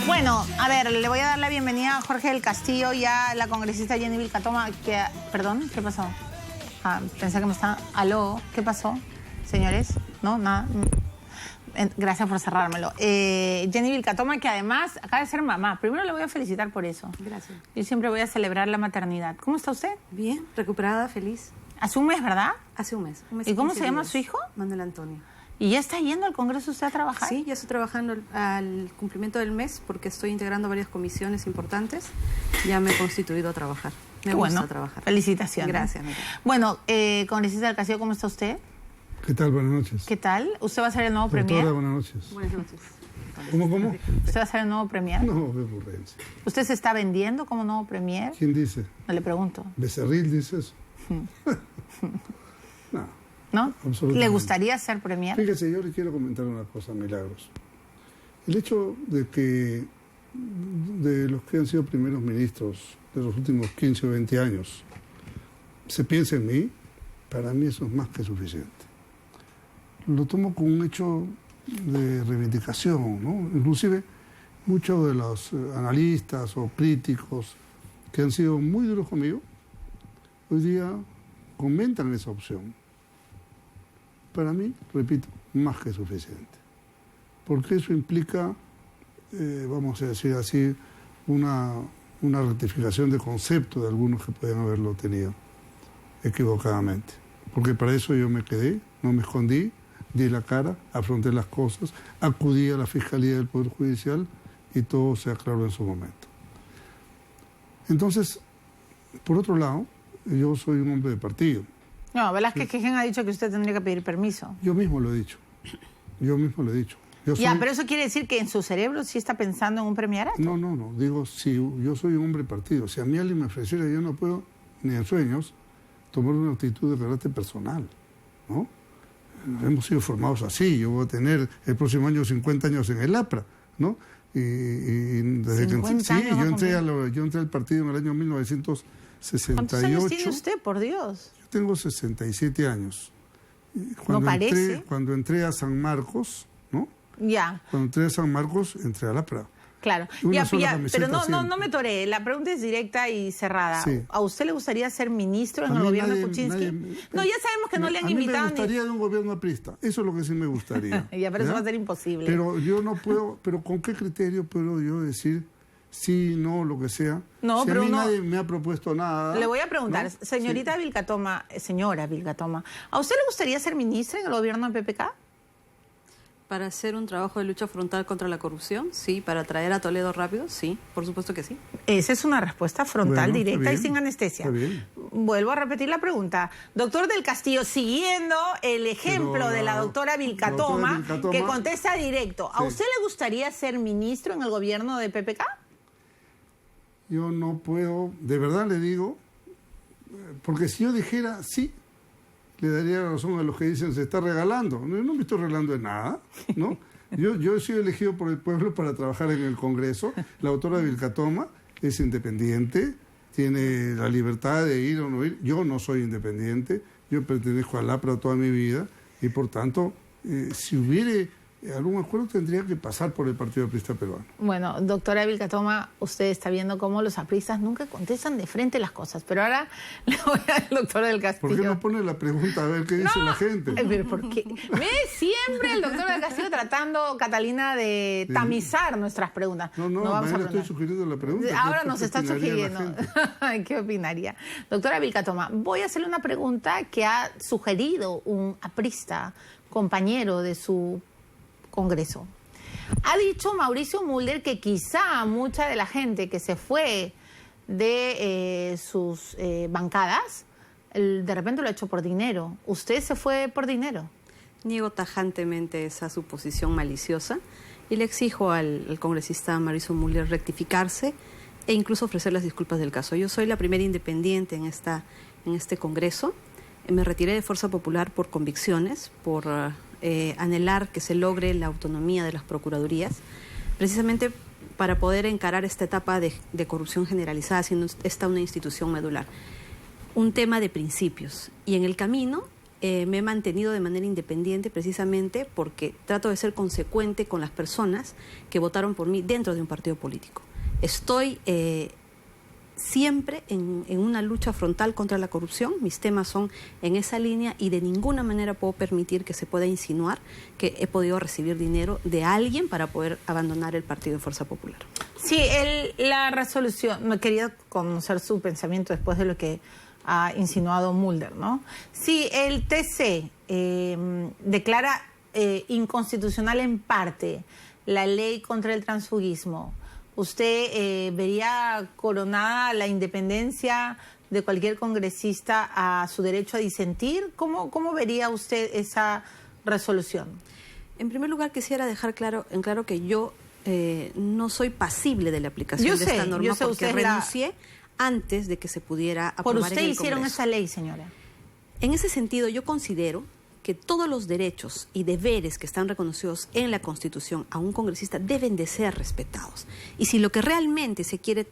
Bueno, a ver, le voy a dar la bienvenida a Jorge del Castillo y a la congresista Jenny Vilcatoma. Perdón, ¿qué pasó? Pensé que me estaba... ¿Aló? ¿Qué pasó, señores? No, nada. Gracias por cerrármelo. Jenny Vilcatoma, que además acaba de ser mamá. Primero le voy a felicitar por eso. Gracias. Yo siempre voy a celebrar la maternidad. ¿Cómo está usted? Bien, recuperada, feliz. Hace un mes, ¿verdad? Hace un mes. ¿Y cómo se llama su hijo? Manuel Antonio. ¿Y ya está yendo al Congreso usted a trabajar? Sí, ya estoy trabajando al cumplimiento del mes porque estoy integrando varias comisiones importantes. Ya me he constituido a trabajar. Me gusta trabajar. Felicitaciones. Gracias, Miguel. Bueno, congresista del Castillo, ¿cómo está usted? ¿Qué tal? Buenas noches. ¿Qué tal? ¿Usted va a ser el nuevo premier? Doctora, buenas noches. Buenas noches. ¿Cómo? ¿Usted va a ser el nuevo premier? No, qué ocurrencia. ¿Usted se está vendiendo como nuevo premier? ¿Quién dice? No le pregunto. ¿Becerril dice eso? ¿No? Absolutamente. ¿Le gustaría ser premier? Fíjese, yo le quiero comentar una cosa, Milagros. El hecho de que de los que han sido primeros ministros de los últimos 15 o 20 años se piense en mí, para mí eso es más que suficiente. Lo tomo como un hecho de reivindicación, ¿no? Inclusive muchos de los analistas o críticos que han sido muy duros conmigo, hoy día comentan esa opción. Para mí, repito, más que suficiente. Porque eso implica, vamos a decir así, una rectificación de concepto de algunos que pueden haberlo tenido equivocadamente. Porque para eso yo me quedé, no me escondí, di la cara, afronté las cosas, acudí a la Fiscalía del Poder Judicial y todo se aclaró en su momento. Entonces, por otro lado, yo soy un hombre de partido. No, Velázquez Quijén ha dicho que usted tendría que pedir permiso. Yo mismo lo he dicho. Ya, pero eso quiere decir que en su cerebro sí está pensando en un premierato. No. Digo, si yo soy un hombre de partido, si a mí alguien me ofreciera, yo no puedo, ni en sueños, tomar una actitud de carácter personal, ¿no? Hemos sido formados así. Yo voy a tener el próximo año 50 años en el APRA, ¿no? Y desde que yo entré al partido en el año 1968. ¿Cuántos años tiene usted, por Dios? Yo tengo 67 años. No parece. Cuando entré a San Marcos, ¿no? Ya. Cuando entré a San Marcos, entré a la APRA. Claro, pero no me toree. La pregunta es directa y cerrada. Sí. ¿A usted le gustaría ser ministro en el gobierno de Kuczynski? No, ya sabemos que no le han invitado. A mí me gustaría de un gobierno aprista. Eso es lo que sí me gustaría. Ya, pero eso va a ser imposible. Pero yo no puedo, pero ¿con qué criterio puedo yo decir sí, no, lo que sea? No, si pero a mí nadie me ha propuesto nada. Le voy a preguntar, ¿no? señora Vilcatoma, ¿a usted le gustaría ser ministra en el gobierno de PPK? Para hacer un trabajo de lucha frontal contra la corrupción, sí. Para traer a Toledo rápido, sí. Por supuesto que sí. Esa es una respuesta frontal, directa y sin anestesia. Está bien. Vuelvo a repetir la pregunta. Doctor del Castillo, siguiendo el ejemplo de la doctora Vilcatoma, que contesta directo, ¿a usted le gustaría ser ministro en el gobierno de PPK? Yo no puedo, de verdad le digo, porque si yo dijera sí, le daría razón a los que dicen se está regalando. No me estoy regalando de nada, ¿no? Yo he sido elegido por el pueblo para trabajar en el Congreso. La doctora Vilcatoma es independiente, tiene la libertad de ir o no ir. Yo no soy independiente, yo pertenezco al APRA toda mi vida y por tanto, si hubiere algún acuerdo tendría que pasar por el Partido Aprista Peruano. Bueno, doctora Vilcatoma, usted está viendo cómo los apristas nunca contestan de frente las cosas, pero ahora le voy al doctor del Castillo. ¿Por qué no pone la pregunta a ver qué dice la gente? Pero ¿por qué? Ve siempre el doctor del Castillo tratando, Catalina, de tamizar nuestras preguntas. No vamos a estoy sugiriendo la pregunta. Ahora nos está sugiriendo. ¿Qué opinaría? Doctora Vilcatoma, voy a hacerle una pregunta que ha sugerido un aprista, compañero de su Congreso. Ha dicho Mauricio Mulder que quizá mucha de la gente que se fue de sus bancadas, de repente lo ha hecho por dinero. ¿Usted se fue por dinero? Niego tajantemente esa suposición maliciosa y le exijo al congresista Mauricio Mulder rectificarse e incluso ofrecer las disculpas del caso. Yo soy la primera independiente en este Congreso. Me retiré de Fuerza Popular por convicciones, por anhelar que se logre la autonomía de las procuradurías, precisamente para poder encarar esta etapa de corrupción generalizada, siendo esta una institución medular. Un tema de principios. Y en el camino me he mantenido de manera independiente precisamente porque trato de ser consecuente con las personas que votaron por mí dentro de un partido político. Estoy siempre en una lucha frontal contra la corrupción. Mis temas son en esa línea y de ninguna manera puedo permitir que se pueda insinuar que he podido recibir dinero de alguien para poder abandonar el partido de Fuerza Popular. Sí, la resolución, me quería conocer su pensamiento después de lo que ha insinuado Mulder, ¿no? Si el TC declara inconstitucional en parte la ley contra el transfugismo, ¿usted vería coronada la independencia de cualquier congresista a su derecho a disentir? ¿Cómo vería usted esa resolución? En primer lugar, quisiera dejar en claro que yo no soy pasible de la aplicación de esta norma porque renuncié antes de que se pudiera aprobar en el Congreso. Por usted hicieron esa ley, señora. En ese sentido, yo considero que todos los derechos y deberes que están reconocidos en la Constitución a un congresista deben de ser respetados. Y si lo que realmente se quiere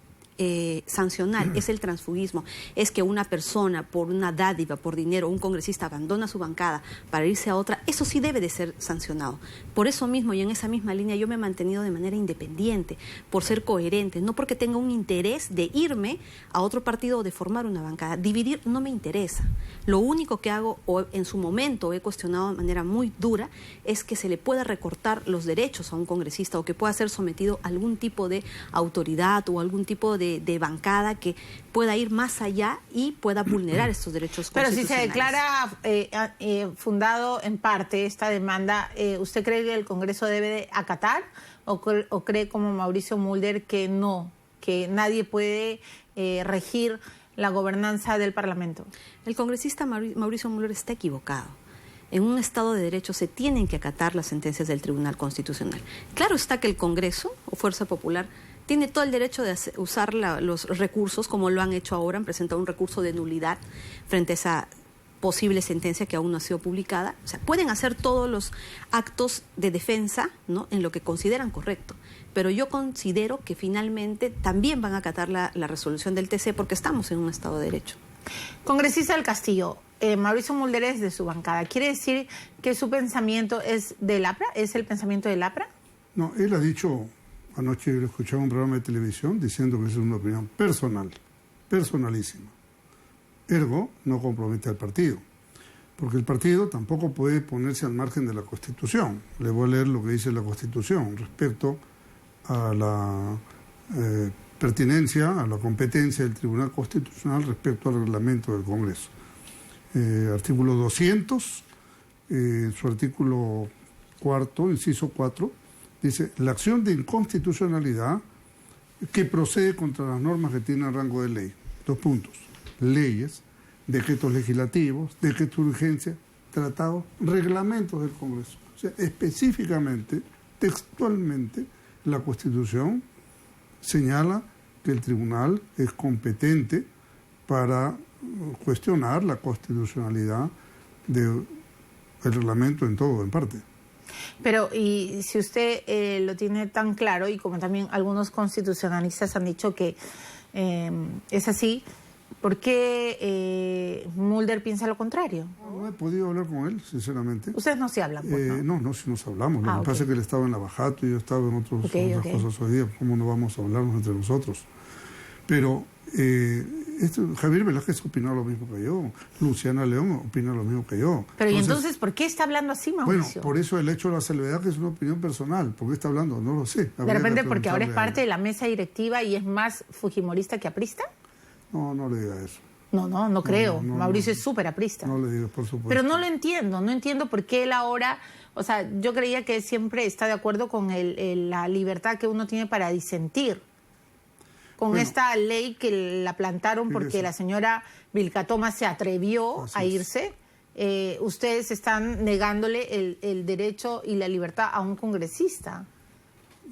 sancionar es el transfugismo, es que una persona por una dádiva, por dinero, un congresista abandona su bancada para irse a otra, eso sí debe de ser sancionado. Por eso mismo y en esa misma línea yo me he mantenido de manera independiente, por ser coherente, no porque tenga un interés de irme a otro partido o de formar una bancada. Dividir no me interesa. Lo único que hago, o en su momento he cuestionado de manera muy dura, es que se le pueda recortar los derechos a un congresista o que pueda ser sometido a algún tipo de autoridad o algún tipo de bancada que pueda ir más allá y pueda vulnerar estos derechos constitucionales. Pero si se declara fundado en parte esta demanda, ¿usted cree que el Congreso debe de acatar o cree como Mauricio Mulder que no, que nadie puede regir la gobernanza del Parlamento? El congresista Mauricio Mulder está equivocado. En un Estado de Derecho se tienen que acatar las sentencias del Tribunal Constitucional. Claro está que el Congreso o Fuerza Popular tiene todo el derecho de usar los recursos, como lo han hecho ahora, han presentado un recurso de nulidad frente a esa posible sentencia que aún no ha sido publicada. O sea, pueden hacer todos los actos de defensa, ¿no?, en lo que consideran correcto. Pero yo considero que finalmente también van a acatar la resolución del TC porque estamos en un Estado de Derecho. Congresista del Castillo, Mauricio Mulder es de su bancada. ¿Quiere decir que su pensamiento es del APRA? ¿Es el pensamiento del APRA? No, él ha dicho... Anoche lo escuchaba en un programa de televisión diciendo que esa es una opinión personal, personalísima. Ergo, no compromete al partido, porque el partido tampoco puede ponerse al margen de la Constitución. Le voy a leer lo que dice la Constitución respecto a la pertinencia, a la competencia del Tribunal Constitucional respecto al reglamento del Congreso. Artículo 200, su artículo 4, inciso 4, dice, la acción de inconstitucionalidad que procede contra las normas que tienen rango de ley. 2 puntos. Leyes, decretos legislativos, decretos de urgencia, tratados, reglamentos del Congreso. O sea, específicamente, textualmente, la Constitución señala que el tribunal es competente para cuestionar la constitucionalidad del reglamento en todo o en parte. Pero, y si usted lo tiene tan claro, y como también algunos constitucionalistas han dicho que es así, ¿por qué Mulder piensa lo contrario? No he podido hablar con él, sinceramente. ¿Ustedes no se hablan? Pues, no, sí nos hablamos. Lo que pasa es que él estaba en la Bajato y yo estaba en otras cosas hoy día. ¿Cómo no vamos a hablarnos entre nosotros? Pero Javier Velázquez opina lo mismo que yo. Luciana León opina lo mismo que yo. Pero entonces, ¿por qué está hablando así, Mauricio? Bueno, por eso el hecho de la salvedad que es una opinión personal. ¿Por qué está hablando? No lo sé. ¿De repente porque ahora es parte de la mesa directiva y es más fujimorista que aprista? No le diga eso. No creo. Mauricio es súper aprista. No le digo, por supuesto. Pero no lo entiendo. No entiendo por qué él ahora... O sea, yo creía que él siempre está de acuerdo con la libertad que uno tiene para disentir. Con esta ley que la plantaron porque la señora Vilca Thomas se atrevió a irse, ustedes están negándole el derecho y la libertad a un congresista.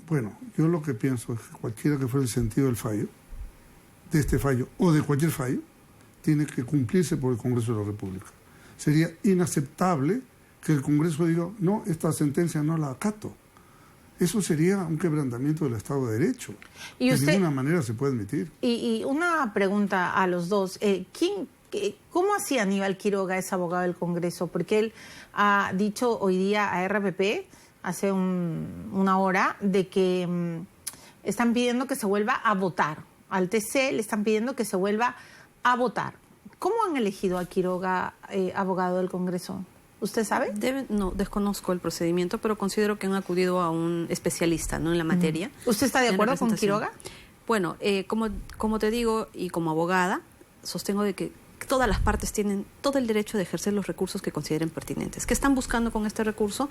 Bueno, yo lo que pienso es que cualquiera que fuera el sentido del fallo, de este fallo o de cualquier fallo, tiene que cumplirse por el Congreso de la República. Sería inaceptable que el Congreso diga, no, esta sentencia no la acato. Eso sería un quebrantamiento del Estado de Derecho. ¿Y de usted, ninguna manera se puede admitir. y una pregunta a los dos. ¿Cómo hacía Aníbal Quiroga, ese abogado del Congreso? Porque él ha dicho hoy día a RPP, hace una hora, de que están pidiendo que se vuelva a votar. Al TC le están pidiendo que se vuelva a votar. ¿Cómo han elegido a Quiroga abogado del Congreso? ¿Usted sabe? No, desconozco el procedimiento, pero considero que han acudido a un especialista, ¿no?, en la materia. ¿Usted está de acuerdo con Quiroga? Bueno, como te digo, y como abogada, sostengo de que todas las partes tienen todo el derecho de ejercer los recursos que consideren pertinentes. ¿Qué están buscando con este recurso?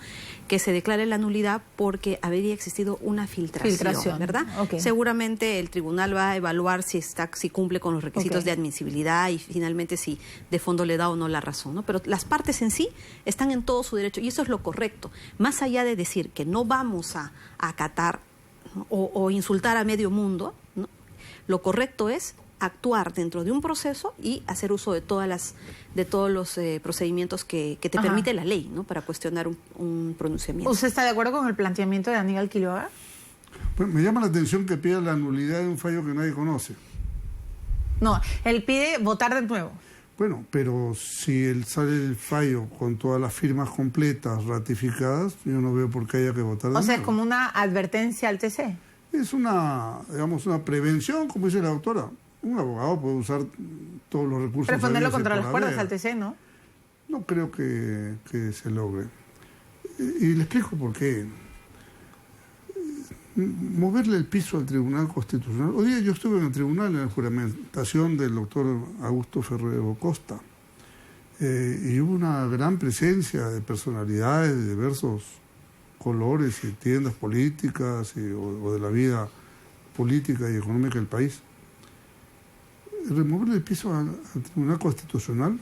Que se declare la nulidad porque habría existido una filtración, ¿verdad? Okay. Seguramente el tribunal va a evaluar si cumple con los requisitos de admisibilidad y finalmente si de fondo le da o no la razón, ¿no? Pero las partes en sí están en todo su derecho y eso es lo correcto. Más allá de decir que no vamos a acatar, ¿no?, o insultar a medio mundo, ¿no?, lo correcto es actuar dentro de un proceso y hacer uso de todos los procedimientos que te permite la ley, ¿no?, para cuestionar un pronunciamiento. ¿Usted está de acuerdo con el planteamiento de Aníbal Quiroga? Pues me llama la atención que pida la nulidad de un fallo que nadie conoce. No, él pide votar de nuevo. Bueno, pero si él sale el fallo con todas las firmas completas, ratificadas, yo no veo por qué haya que votar de nuevo. O sea, es como una advertencia al TC. Es una prevención, como dice la doctora. Un abogado puede usar todos los recursos. Pero ponerlo contra por las cuerdas haber. al TC, ¿no? No creo que se logre. Y le explico por qué. Moverle el piso al Tribunal Constitucional. Hoy día yo estuve en el tribunal en la juramentación del doctor Augusto Ferrero Costa. Y hubo una gran presencia de personalidades de diversos colores y tiendas políticas o de la vida política y económica del país. Removerle el piso al Tribunal Constitucional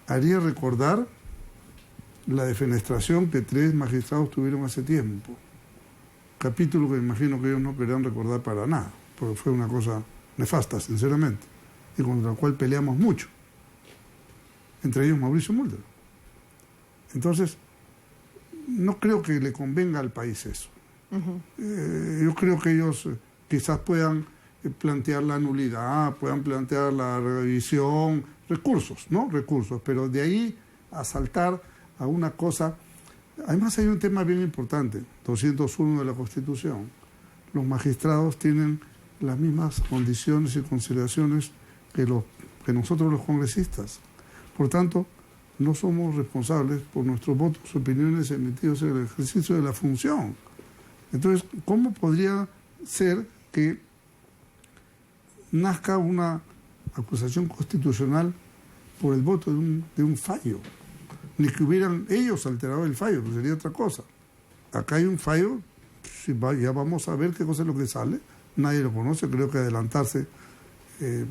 haría recordar la defenestración que 3 magistrados tuvieron hace tiempo. Capítulo que imagino que ellos no querrán recordar para nada, porque fue una cosa nefasta, sinceramente, y contra la cual peleamos mucho. Entre ellos Mauricio Mulder. Entonces, no creo que le convenga al país eso. Yo creo que ellos quizás puedan plantear la nulidad, puedan plantear la revisión, recursos, pero de ahí a saltar a una cosa. Además hay un tema bien importante, 201 de la Constitución. Los magistrados tienen las mismas condiciones y consideraciones que nosotros los congresistas. Por tanto, no somos responsables por nuestros votos, opiniones emitidos en el ejercicio de la función. Entonces, ¿cómo podría ser que nazca una acusación constitucional por el voto de un fallo? Ni que hubieran ellos alterado el fallo, que sería otra cosa. Acá hay un fallo, ya vamos a ver qué cosa es lo que sale. Nadie lo conoce, creo que adelantarse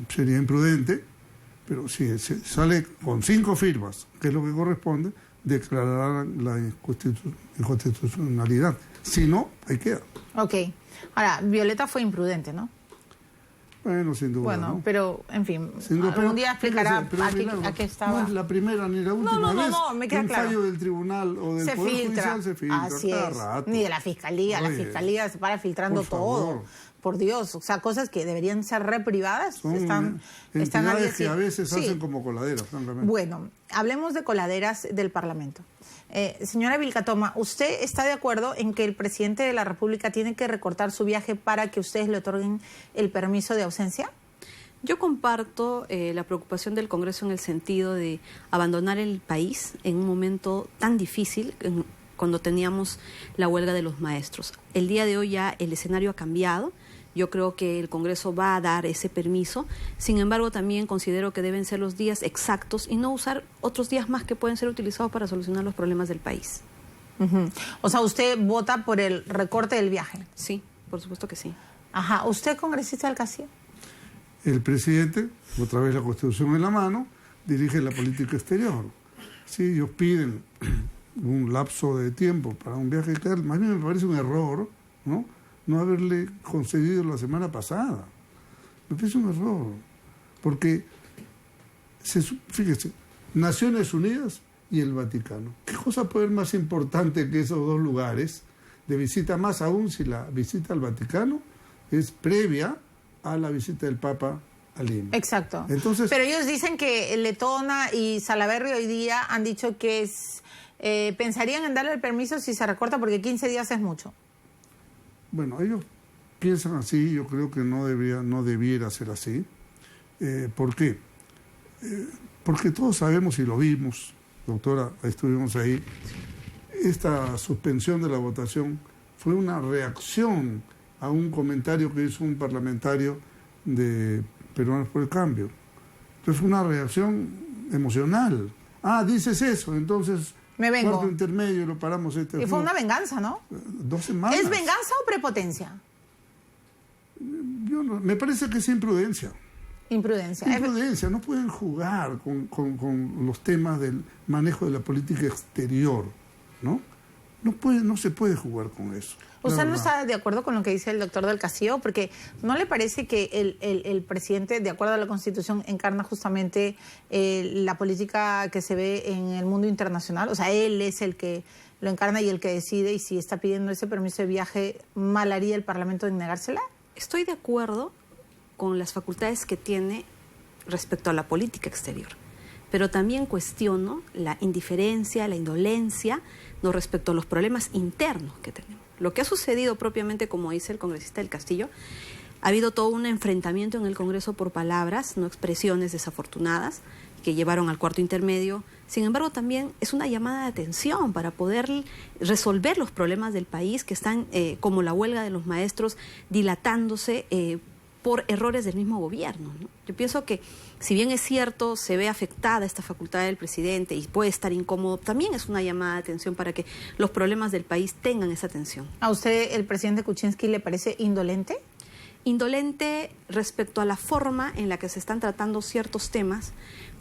sería imprudente, pero si sale con 5 firmas, que es lo que corresponde, declararán la inconstitucionalidad. Si no, ahí queda. Ok. Ahora, Violeta fue imprudente, ¿no? Bueno, sin duda. Bueno, ¿no? pero, en fin, Duda, algún día explicará a qué estaba. No es la primera ni la última vez me queda que un claro. fallo del tribunal o del Poder Judicial se filtra. Así cada es. rato. Ni de la Fiscalía. Oye, La Fiscalía se para filtrando por favor. todo. Por Dios. O sea, cosas que deberían ser reprivadas. Son están entidades que a veces sí. hacen como coladeras, francamente. Bueno, hablemos de coladeras del Parlamento. Señora Vilcatoma, ¿usted está de acuerdo en que el presidente de la República tiene que recortar su viaje para que ustedes le otorguen el permiso de ausencia? Yo comparto la preocupación del Congreso en el sentido de abandonar el país en un momento tan difícil cuando teníamos la huelga de los maestros. El día de hoy ya el escenario ha cambiado. Yo creo que el Congreso va a dar ese permiso. Sin embargo, también considero que deben ser los días exactos y no usar otros días más que pueden ser utilizados para solucionar los problemas del país. O sea, ¿usted vota por el recorte del viaje? Sí, por supuesto que sí. Ajá. ¿Usted, congresista del Castillo? El presidente, otra vez la Constitución en la mano, dirige la política exterior. Sí, ellos piden un lapso de tiempo para un viaje externo. Más bien me parece un error, no haberle concedido la semana pasada. Me parece un error, porque, fíjese, Naciones Unidas y el Vaticano. ¿Qué cosa puede ser más importante que esos dos lugares de visita, más aún si la visita al Vaticano es previa a la visita del Papa a Lima. Exacto. Entonces, pero ellos dicen que Letona y Salaverry hoy día han dicho que pensarían en darle el permiso si se recorta porque 15 días es mucho. Bueno, ellos piensan así, yo creo que no debiera ser así. ¿Por qué? Porque todos sabemos y lo vimos, doctora, estuvimos ahí, esta suspensión de la votación fue una reacción a un comentario que hizo un parlamentario de Peruanos por el Cambio. Entonces fue una reacción emocional. Ah, dices eso, entonces me vengo. Cuarto intermedio y lo paramos Y fue una venganza, ¿no? 2 semanas. ¿Es venganza o prepotencia? Me parece que es imprudencia. Imprudencia. Imprudencia, no pueden jugar con los temas del manejo de la política exterior, ¿no? No se puede jugar con eso. ¿Usted no está de acuerdo con lo que dice el doctor del Castillo? Porque ¿no le parece que el presidente, de acuerdo a la Constitución, encarna justamente la política que se ve en el mundo internacional? O sea, él es el que lo encarna y el que decide, y si está pidiendo ese permiso de viaje, ¿mal haría el Parlamento en negársela? Estoy de acuerdo con las facultades que tiene respecto a la política exterior, pero también cuestiono la indiferencia, la indolencia respecto a los problemas internos que tenemos. Lo que ha sucedido propiamente, como dice el congresista del Castillo, ha habido todo un enfrentamiento en el Congreso por palabras, no expresiones desafortunadas, que llevaron al cuarto intermedio. Sin embargo, también es una llamada de atención para poder resolver los problemas del país que están, como la huelga de los maestros, dilatándose por errores del mismo gobierno, ¿no? Yo pienso que, si bien es cierto, se ve afectada esta facultad del presidente y puede estar incómodo, también es una llamada de atención para que los problemas del país tengan esa atención. ¿A usted el presidente Kuczynski le parece indolente? Indolente respecto a la forma en la que se están tratando ciertos temas,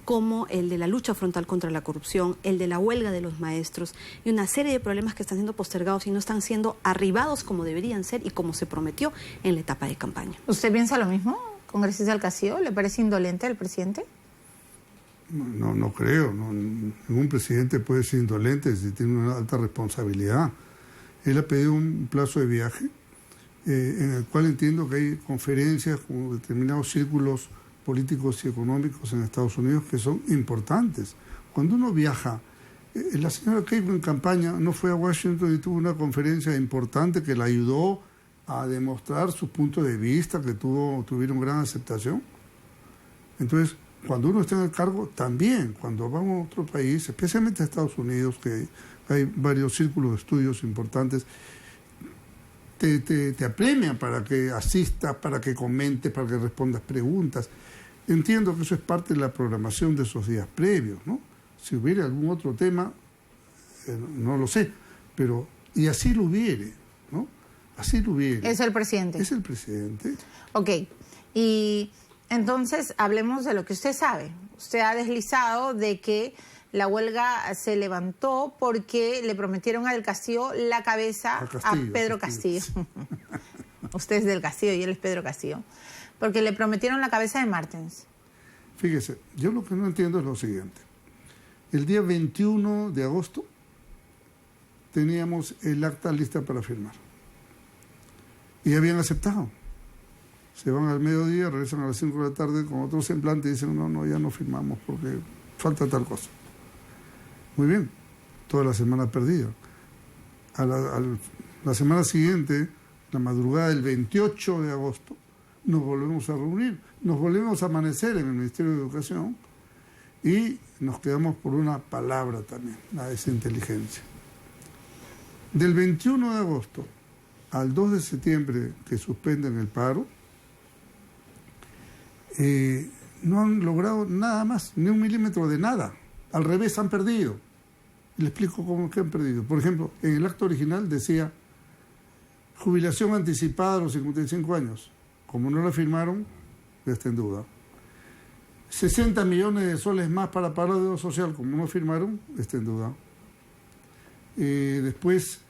como el de la lucha frontal contra la corrupción, el de la huelga de los maestros y una serie de problemas que están siendo postergados y no están siendo arribados como deberían ser y como se prometió en la etapa de campaña. ¿Usted piensa lo mismo, congresista del Castillo? ¿Le parece indolente el presidente? No creo. Ningún presidente puede ser indolente si tiene una alta responsabilidad. Él ha pedido un plazo de viaje en el cual entiendo que hay conferencias con determinados círculos políticos y económicos en Estados Unidos que son importantes. Cuando uno viaja, la señora Keiko en campaña no fue a Washington y tuvo una conferencia importante que la ayudó a demostrar su punto de vista, que tuvieron gran aceptación. Entonces, cuando uno está en el cargo, también, cuando vamos a otro país, especialmente a Estados Unidos, que hay varios círculos de estudios importantes, te apremian para que asistas, para que comentes, para que respondas preguntas. Entiendo que eso es parte de la programación de esos días previos, ¿no? Si hubiera algún otro tema, no lo sé, pero y así lo hubiere, ¿no? Así lo hubiere. ¿Es el presidente? Es el presidente. Ok, y entonces hablemos de lo que usted sabe. Usted ha deslizado de que la huelga se levantó porque le prometieron a Del Castillo la cabeza a Pedro Castillo. Usted es Del Castillo y él es Pedro Castillo. Porque le prometieron la cabeza de Martens. Fíjese, yo lo que no entiendo es lo siguiente. El día 21 de agosto teníamos el acta lista para firmar. Y habían aceptado. Se van al mediodía, regresan a las 5 de la tarde con otro semblante y dicen, no, ya no firmamos porque falta tal cosa. Muy bien, toda la semana perdida. La semana siguiente, la madrugada del 28 de agosto, nos volvemos a reunir, nos volvemos a amanecer en el Ministerio de Educación y nos quedamos por una palabra también, la desinteligencia. Del 21 de agosto al 2 de septiembre, que suspenden el paro, no han logrado nada más, ni un milímetro de nada. Al revés, han perdido. Le explico cómo que han perdido. Por ejemplo, en el acto original decía jubilación anticipada a los 55 años. Como no la firmaron, ya está en duda. 60 millones de soles más para pagar la deuda social, como no firmaron, está en duda. Después,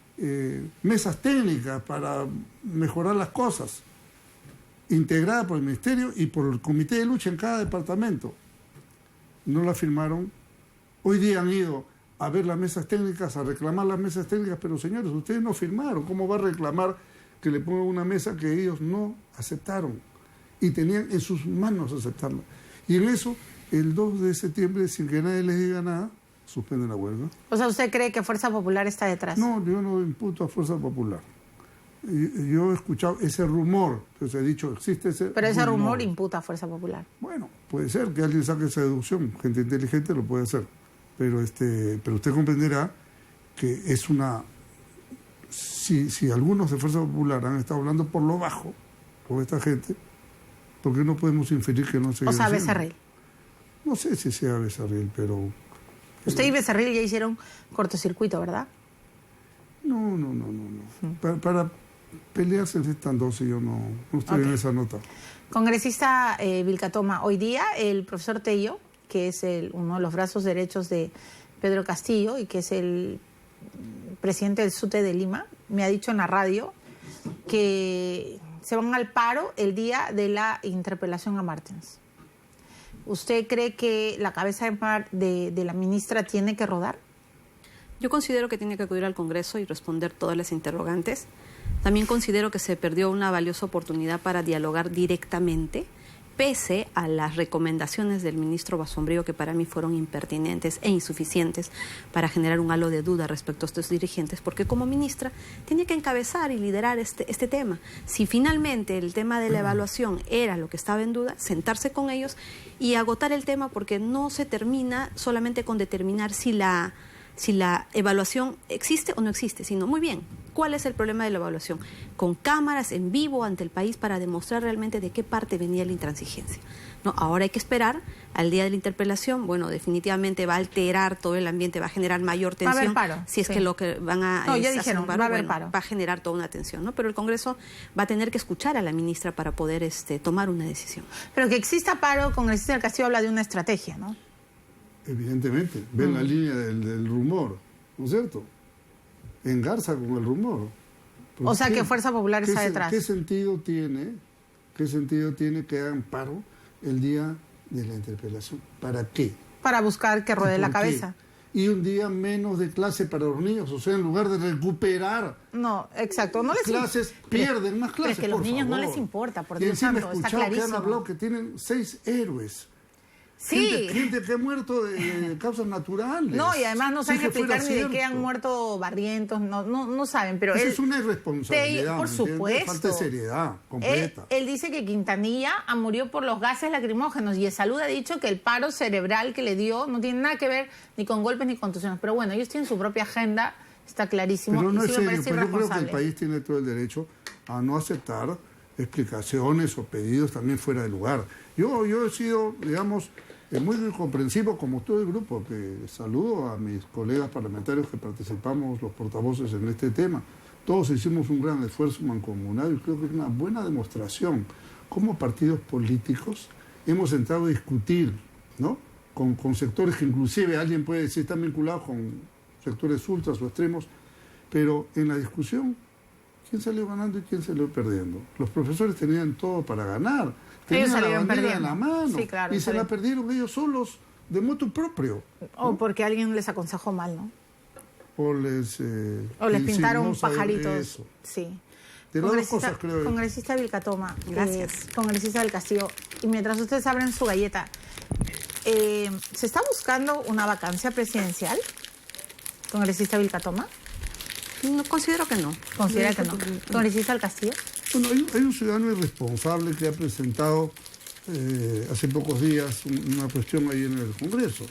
mesas técnicas para mejorar las cosas, integradas por el Ministerio y por el Comité de Lucha en cada departamento. No la firmaron. Hoy día han ido a ver las mesas técnicas, a reclamar las mesas técnicas, pero señores, ustedes no firmaron, ¿cómo va a reclamar que le pongan una mesa que ellos no aceptaron? Y tenían en sus manos aceptarla. Y en eso, el 2 de septiembre, sin que nadie les diga nada, suspenden la huelga. O sea, ¿usted cree que Fuerza Popular está detrás? No, yo no imputo a Fuerza Popular. Yo he escuchado ese rumor, que se ha dicho, existe ese Pero ese rumor imputa a Fuerza Popular. Bueno, puede ser que alguien saque esa deducción, gente inteligente lo puede hacer. Pero usted comprenderá que es una... Si algunos de Fuerza Popular han estado hablando por lo bajo con esta gente, ¿por qué no podemos inferir que no se... O sea, Becerril. No sé si sea Becerril, pero... Usted y Becerril ya hicieron cortocircuito, ¿verdad? No. Para pelearse están dos y yo no estoy en esa nota. Congresista Vilcatoma, hoy día el profesor Tello, que es uno de los brazos derechos de Pedro Castillo y que es el presidente del SUTE de Lima, me ha dicho en la radio que se van al paro el día de la interpelación a Martins. ¿Usted cree que la cabeza de la ministra tiene que rodar? Yo considero que tiene que acudir al Congreso y responder todas las interrogantes. También considero que se perdió una valiosa oportunidad para dialogar directamente, pese a las recomendaciones del ministro Basombrío, que para mí fueron impertinentes e insuficientes para generar un halo de duda respecto a estos dirigentes, porque como ministra tenía que encabezar y liderar este tema. Si finalmente el tema de la evaluación era lo que estaba en duda, sentarse con ellos y agotar el tema, porque no se termina solamente con determinar si la evaluación existe o no existe, sino muy bien, ¿cuál es el problema de la evaluación? Con cámaras en vivo ante el país para demostrar realmente de qué parte venía la intransigencia. No, ahora hay que esperar al día de la interpelación. Bueno, definitivamente va a alterar todo el ambiente, va a generar mayor tensión. Va a haber paro. Si es que lo que van a no, ya hacer dijeron, un paro, va a haber paro. Va a generar toda una tensión, ¿no? Pero el Congreso va a tener que escuchar a la ministra para poder tomar una decisión. Pero que exista paro, congresista del Castillo habla de una estrategia, ¿no? Evidentemente, ven la línea del rumor, ¿no es cierto? Engarza con el rumor. O sea, que Fuerza Popular está detrás. ¿Qué sentido tiene que hagan paro el día de la interpelación? ¿Para qué? Para buscar que ruede la cabeza. Y un día menos de clase para los niños, o sea, en lugar de recuperar exacto, no les clases, pierden más clases. Pero es que a los niños no les importa, por Dios santo, está clarísimo. Que han hablado que tienen 6 héroes. Sí. Gente que ha muerto de causas naturales. No, y además no saben explicar ni de qué han muerto Barrientos, no saben. Pero eso es una irresponsabilidad. Por supuesto. Falta de seriedad completa. Él dice que Quintanilla murió por los gases lacrimógenos y el Salud ha dicho que el paro cerebral que le dio no tiene nada que ver ni con golpes ni contusiones. Pero bueno, ellos tienen su propia agenda, está clarísimo. Pero no y es sí serio, pero yo creo que el país tiene todo el derecho a no aceptar explicaciones o pedidos también fuera de lugar. Yo he sido, digamos, muy comprensivo, como todo el grupo, que saludo a mis colegas parlamentarios que participamos, los portavoces en este tema. Todos hicimos un gran esfuerzo mancomunado y creo que es una buena demostración cómo partidos políticos hemos entrado a discutir, ¿no? Con sectores que inclusive alguien puede decir están vinculados con sectores ultras o extremos, pero en la discusión, ¿quién salió ganando y quién salió perdiendo? Los profesores tenían todo para ganar. Ellos salieron la bandera perdiendo en la mano, sí, claro, y se la perdieron ellos solos de motu propio. O porque alguien les aconsejó mal, ¿no? O les pintaron pajaritos. Eso. Sí. De las dos cosas, creo. Congresista Vilcatoma. Gracias. Congresista del Castillo. Y mientras ustedes abren su galleta, ¿se está buscando una vacancia presidencial? Congresista Vilcatoma. No, considero que no. ¿Considera que no? ¿Congresista del Castillo? Bueno, hay un ciudadano irresponsable que ha presentado hace pocos días una cuestión ahí en el Congreso.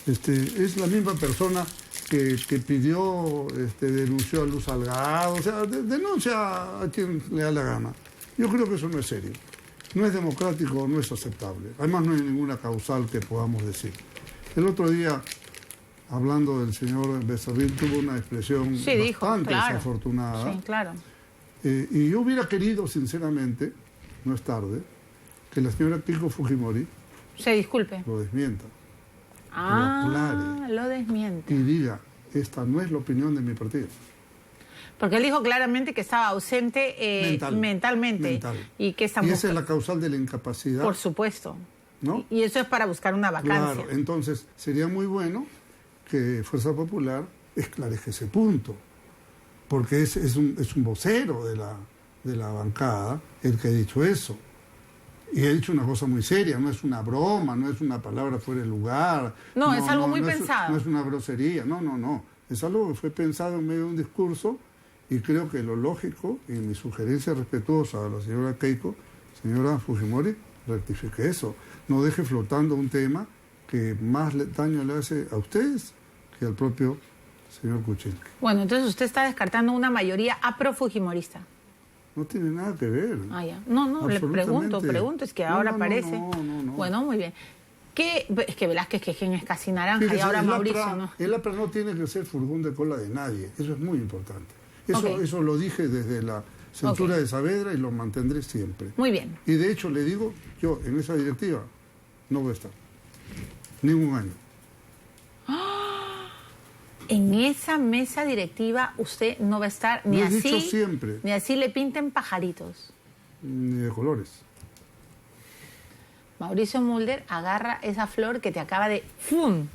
Es la misma persona que pidió, denunció a Luz Salgado, o sea, denuncia a quien le da la gana. Yo creo que eso no es serio. No es democrático, no es aceptable. Además, no hay ninguna causal que podamos decir. El otro día, hablando del señor Becerril, tuvo una expresión bastante desafortunada. Sí, claro. Y yo hubiera querido, sinceramente, no es tarde, que la señora Keiko Fujimori se disculpe. Lo desmienta. Lo desmiente. Y diga, esta no es la opinión de mi partido. Porque él dijo claramente que estaba ausente mentalmente. Y que esa es la causal de la incapacidad. Por supuesto. ¿No? Y eso es para buscar una vacancia. Claro, entonces sería muy bueno que Fuerza Popular esclarezca ese punto, porque es un vocero de la bancada el que ha dicho eso. Y ha dicho una cosa muy seria, no es una broma, no es una palabra fuera de lugar. No, es algo muy pensado. No es una grosería, no. Es algo que fue pensado en medio de un discurso y creo que lo lógico, y mi sugerencia respetuosa a la señora Keiko, señora Fujimori, rectifique eso. No deje flotando un tema que más daño le hace a ustedes que al propio señor Kuczynski. Bueno, entonces usted está descartando una mayoría afro-fujimorista. No tiene nada que ver. Ah, ya. No, le pregunto, es que ahora parece... No. Bueno, muy bien. Es que Velázquez Quején es casi naranja. Fíjese, y ahora Mauricio, ¿no? El APRA no tiene que ser furgón de cola de nadie, eso es muy importante. Eso lo dije desde la cintura de Saavedra y lo mantendré siempre. Muy bien. Y de hecho le digo, yo en esa directiva no voy a estar, ningún año. En esa mesa directiva usted no va a estar ni Lo he así, dicho siempre. ni así le pinten pajaritos. Ni de colores. Mauricio Mulder agarra esa flor que te acaba de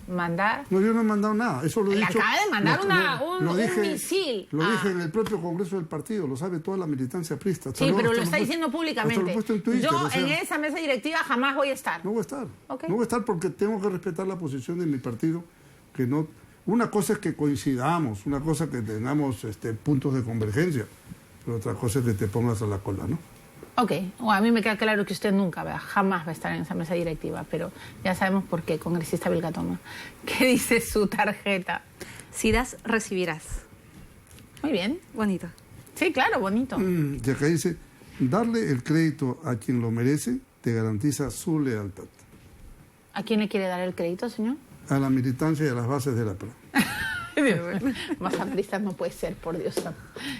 mandar. No, yo no he mandado nada, eso lo he Le dicho. acaba de mandar un misil. Lo dije en el propio Congreso del Partido, lo sabe toda la militancia prista. Sí, pero lo está diciendo públicamente. Hasta lo he puesto en Twitter, Yo en esa mesa directiva jamás voy a estar. No voy a estar. Okay. No voy a estar porque tengo que respetar la posición de mi partido, que no... Una cosa es que coincidamos, una cosa es que tengamos puntos de convergencia, pero otra cosa es que te pongas a la cola, ¿no? Ok, a mí me queda claro que usted nunca, jamás va a estar en esa mesa directiva, pero ya sabemos por qué, congresista Vilcatoma. ¿Qué dice su tarjeta? Si das, recibirás. Muy bien. Bonito. Sí, claro, bonito. Y acá dice, darle el crédito a quien lo merece te garantiza su lealtad. ¿A quién le quiere dar el crédito, señor? A la militancia y a las bases de la PRA. Más apristas no puede ser, por Dios.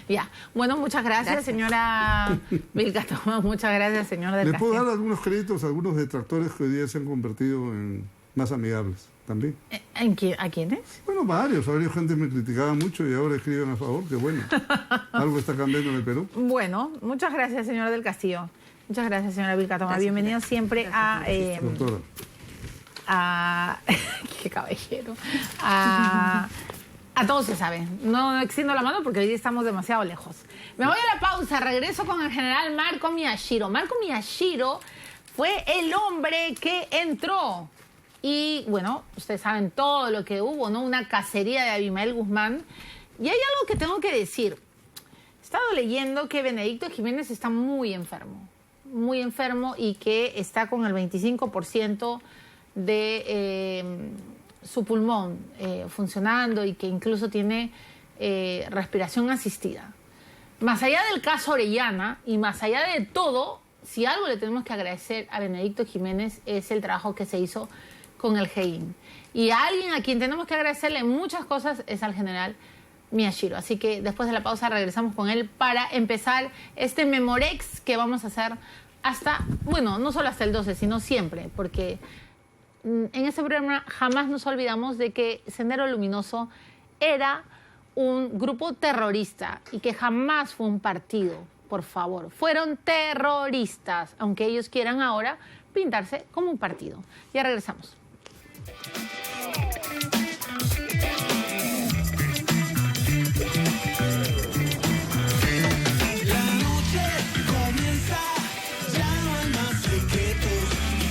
Ya. Bueno, muchas gracias, señora Vilcatoma. Muchas gracias, señor del Le puedo Castillo. dar algunos créditos a algunos detractores que hoy día se han convertido en más amigables también. ¿A quiénes? Bueno, varios. Habría gente que me criticaba mucho y ahora escriben a favor. Qué bueno. Algo está cambiando en el Perú. Bueno, muchas gracias, señora del Castillo. Muchas gracias, señora Vilcatoma. Bienvenido siempre a... Doctora. qué caballero. A todos se sabe. No extiendo la mano porque hoy día estamos demasiado lejos. Me voy a la pausa. Regreso con el general Marco Miyashiro. Marco Miyashiro fue el hombre que entró. Y bueno, ustedes saben todo lo que hubo, ¿no? Una cacería de Abimael Guzmán. Y hay algo que tengo que decir. He estado leyendo que Benedicto Jiménez está muy enfermo y que está con el 25% de su pulmón funcionando y que incluso tiene respiración asistida. Más allá del caso Orellana y más allá de todo, si algo le tenemos que agradecer a Benedicto Jiménez es el trabajo que se hizo con el GEIN. Y a alguien a quien tenemos que agradecerle muchas cosas es al general Miyashiro. Así que después de la pausa regresamos con él para empezar este Memorex que vamos a hacer hasta, bueno, no solo hasta el 12, sino siempre, porque en este programa jamás nos olvidamos de que Sendero Luminoso era un grupo terrorista y que jamás fue un partido, por favor. Fueron terroristas, aunque ellos quieran ahora pintarse como un partido. Ya regresamos.